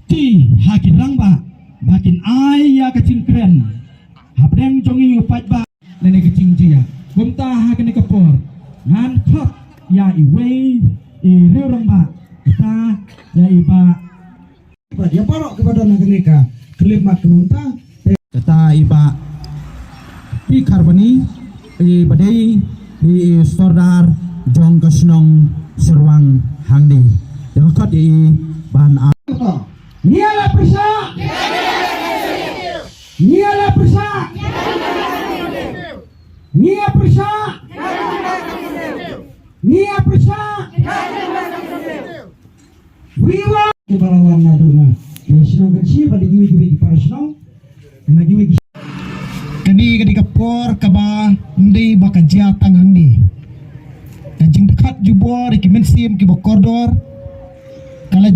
ti hakin rangba bakin ai ya kecing keren habdeng jongi upat ba nene kecing jia gumta hakin kapor ngan khot ya iwei i riu rangba kita ya iba dia parok kepada nagenika kelimat kemunta kita iba di karboni i badai di sordar jong kesnong serwang hangdi yang khot i ban Niala persa, niala persa, nia persa, nia persa. Wiwa kebalawan naduna. Ya senang kerja pada giwi para senang. Kena giwi. Kadi kapor kaba ndi bakaja tangan di. Kajing dekat jubor ikimen sim kibokordor. Kalau